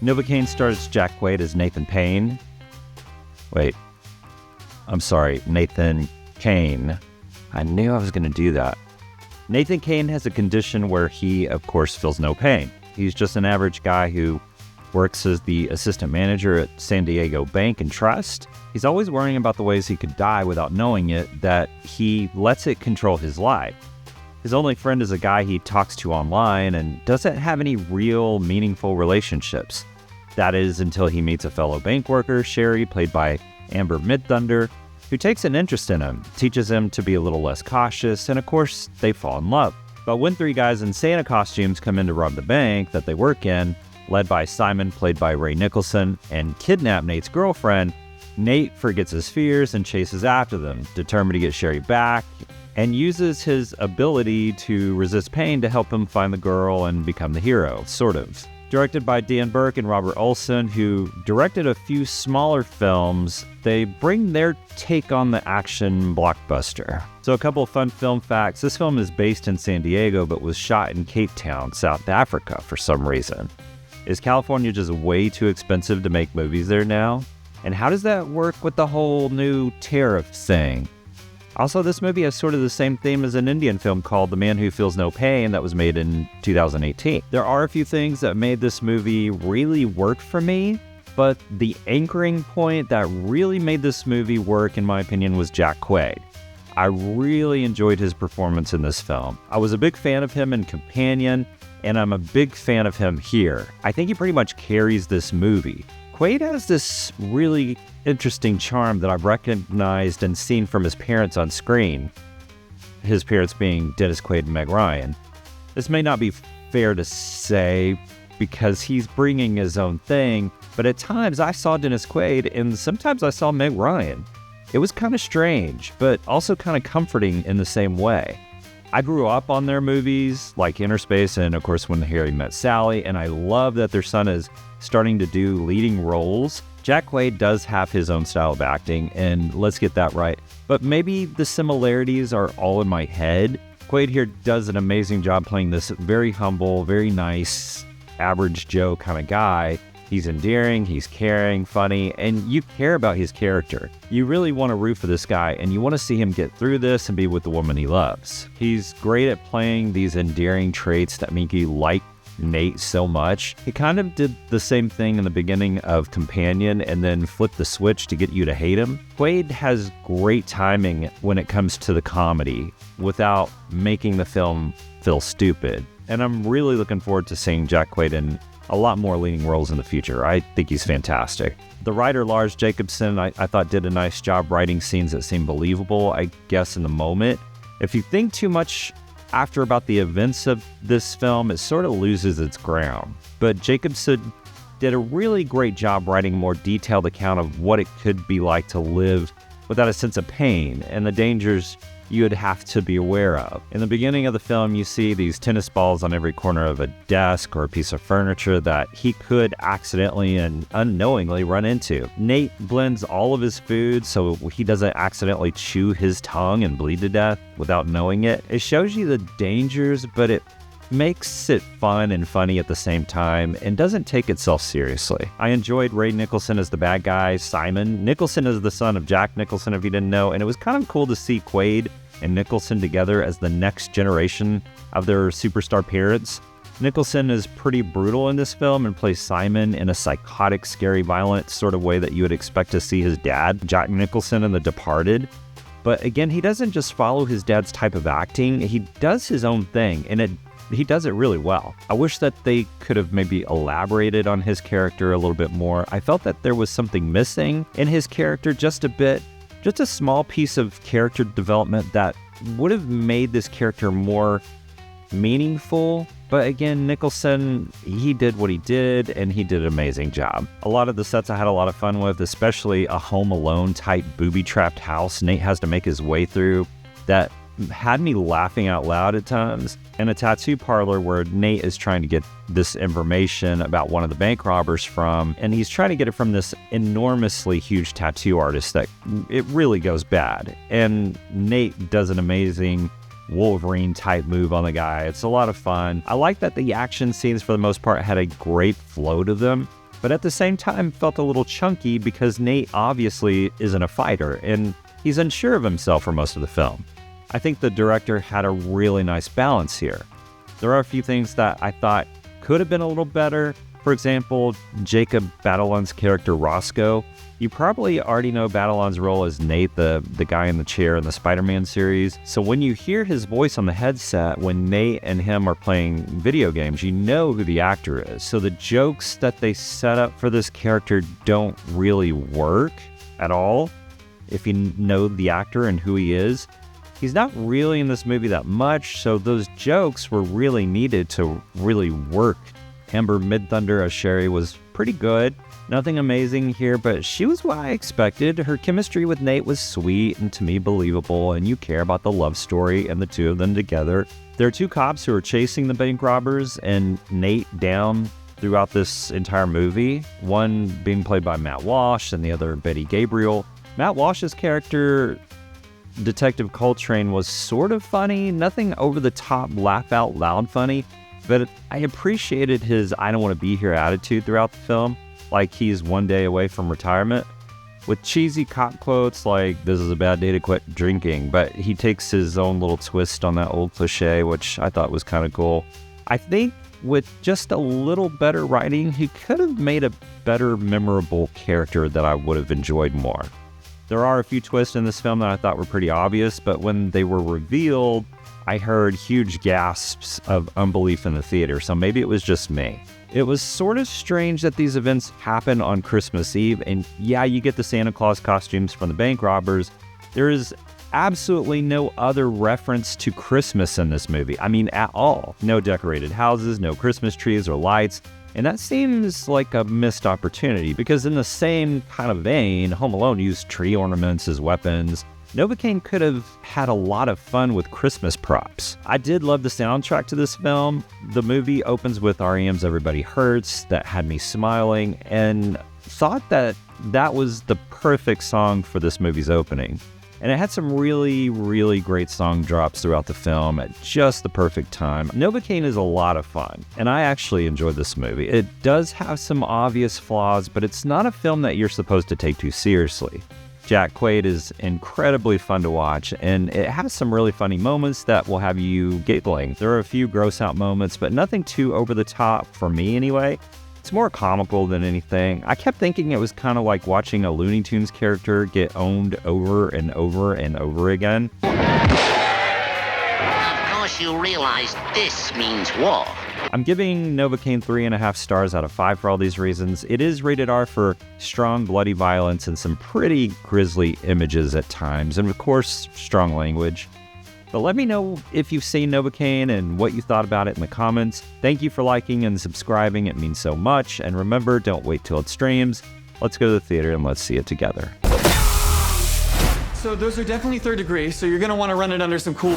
Novocaine stars Jack Quaid as Nathan Payne. Wait, I'm sorry, Nathan Kane. I knew I was going to do that. Nathan Kane has a condition where he, of course, feels no pain. He's just an average guy who works as the assistant manager at San Diego Bank and Trust. He's always worrying about the ways he could die without knowing it, that he lets it control his life. His only friend is a guy he talks to online and doesn't have any real meaningful relationships. That is until he meets a fellow bank worker, Sherry, played by Amber Midthunder, who takes an interest in him, teaches him to be a little less cautious, and of course, they fall in love. But when three guys in Santa costumes come in to rob the bank that they work in, led by Simon, played by Ray Nicholson, and kidnap Nate's girlfriend, Nate forgets his fears and chases after them, determined to get Sherry back, and uses his ability to resist pain to help him find the girl and become the hero, sort of. Directed by Berk and Robert Olsen, who directed a few smaller films, they bring their take on the action blockbuster. So a couple of fun film facts. This film is based in San Diego, but was shot in Cape Town, South Africa for some reason. Is California just way too expensive to make movies there now? And how does that work with the whole new tariff thing? Also, this movie has sort of the same theme as an Indian film called The Man Who Feels No Pain that was made in 2018. There are a few things that made this movie really work for me, but the anchoring point that really made this movie work, in my opinion, was Jack Quaid. I really enjoyed his performance in this film. I was a big fan of him in Companion, and I'm a big fan of him here. I think he pretty much carries this movie. Quaid has this really interesting charm that I've recognized and seen from his parents on screen. His parents being Dennis Quaid and Meg Ryan. This may not be fair to say because he's bringing his own thing, but at times I saw Dennis Quaid and sometimes I saw Meg Ryan. It was kind of strange, but also kind of comforting in the same way. I grew up on their movies like Interspace and, of course, When Harry Met Sally, and I love that their son is starting to do leading roles. Jack Quaid does have his own style of acting, and let's get that right. But maybe the similarities are all in my head. Quaid here does an amazing job playing this very humble, very nice, average Joe kind of guy. He's endearing, he's caring, funny, and you care about his character. You really want to root for this guy, and you want to see him get through this and be with the woman he loves. He's great at playing these endearing traits that make you like Nate so much. He kind of did the same thing in the beginning of Companion and then flipped the switch to get you to hate him. Quaid has great timing when it comes to the comedy without making the film feel stupid. And I'm really looking forward to seeing Jack Quaid in a lot more leading roles in the future. I think he's fantastic. The writer, Lars Jacobson, I thought did a nice job writing scenes that seemed believable, I guess, in the moment. If you think too much after about the events of this film, it sort of loses its ground. But Jacobson did a really great job writing a more detailed account of what it could be like to live without a sense of pain and the dangers you'd have to be aware of. In the beginning of the film, you see these tennis balls on every corner of a desk or a piece of furniture that he could accidentally and unknowingly run into. Nate blends all of his food so he doesn't accidentally chew his tongue and bleed to death without knowing it. It shows you the dangers, but it makes it fun and funny at the same time and doesn't take itself seriously. I enjoyed Ray Nicholson as the bad guy, Simon. Nicholson is the son of Jack Nicholson, if you didn't know, and it was kind of cool to see Quaid and Nicholson together as the next generation of their superstar parents. Nicholson is pretty brutal in this film and plays Simon in a psychotic, scary, violent sort of way that you would expect to see his dad, Jack Nicholson, in The Departed. But again, he doesn't just follow his dad's type of acting, he does his own thing, and he does it really well. I wish that they could have maybe elaborated on his character a little bit more. I felt that there was something missing in his character just a bit, just a small piece of character development that would have made this character more meaningful. But again, Nicholson, he did what he did, and he did an amazing job. A lot of the sets I had a lot of fun with, especially a Home Alone type booby-trapped house Nate has to make his way through that had me laughing out loud at times, and a tattoo parlor where Nate is trying to get this information about one of the bank robbers from, and he's trying to get it from this enormously huge tattoo artist that it really goes bad. And Nate does an amazing Wolverine type move on the guy. It's a lot of fun. I like that the action scenes for the most part had a great flow to them. but at the same time felt a little chunky because Nate obviously isn't a fighter, and he's unsure of himself for most of the film. I think the director had a really nice balance here. There are a few things that I thought could have been a little better. For example, Jacob Batalon's character Roscoe. You probably already know Batalon's role as Nate, the guy in the chair in the Spider-Man series. So when you hear his voice on the headset when Nate and him are playing video games, you know who the actor is. So the jokes that they set up for this character don't really work at all if you know the actor and who he is. He's not really in this movie that much, so those jokes were really needed to really work. Amber Midthunder as Sherry was pretty good. Nothing amazing here, but she was what I expected. Her chemistry with Nate was sweet and to me believable, and you care about the love story and the two of them together. There are two cops who are chasing the bank robbers and Nate down throughout this entire movie, one being played by Matt Walsh and the other Betty Gabriel. Matt Walsh's character, Detective Coltrane, was sort of funny, nothing over the top, laugh out loud funny, but I appreciated his I don't want to be here attitude throughout the film, like he's one day away from retirement, with cheesy cop quotes like, "This is a bad day to quit drinking," but he takes his own little twist on that old cliche, which I thought was kind of cool. I think with just a little better writing, he could have made a better memorable character that I would have enjoyed more. There are a few twists in this film that I thought were pretty obvious, but when they were revealed, I heard huge gasps of unbelief in the theater, so maybe it was just me. It was sort of strange that these events happen on Christmas Eve, and yeah, you get the Santa Claus costumes from the bank robbers. There is absolutely no other reference to Christmas in this movie. I mean, at all. No decorated houses, no Christmas trees or lights. And that seems like a missed opportunity because in the same kind of vein, Home Alone used tree ornaments as weapons. Novocaine could have had a lot of fun with Christmas props. I did love the soundtrack to this film. The movie opens with R.E.M's Everybody Hurts that had me smiling and thought that that was the perfect song for this movie's opening. And it had some really, really great song drops throughout the film at just the perfect time. Novocaine is a lot of fun, and I actually enjoyed this movie. It does have some obvious flaws, but it's not a film that you're supposed to take too seriously. Jack Quaid is incredibly fun to watch, and it has some really funny moments that will have you giggling. There are a few gross out moments, but nothing too over the top for me anyway. It's more comical than anything. I kept thinking it was kind of like watching a Looney Tunes character get owned over and over and over again. Of course you realize this means war. I'm giving Novocaine 3.5 stars out of 5 for all these reasons. It is rated R for strong bloody violence and some pretty grisly images at times, and of course, strong language. But let me know if you've seen Novocaine and what you thought about it in the comments. Thank you for liking and subscribing. It means so much. And remember, don't wait till it streams. Let's go to the theater and let's see it together. So those are definitely third degree, so you're gonna want to run it under some cool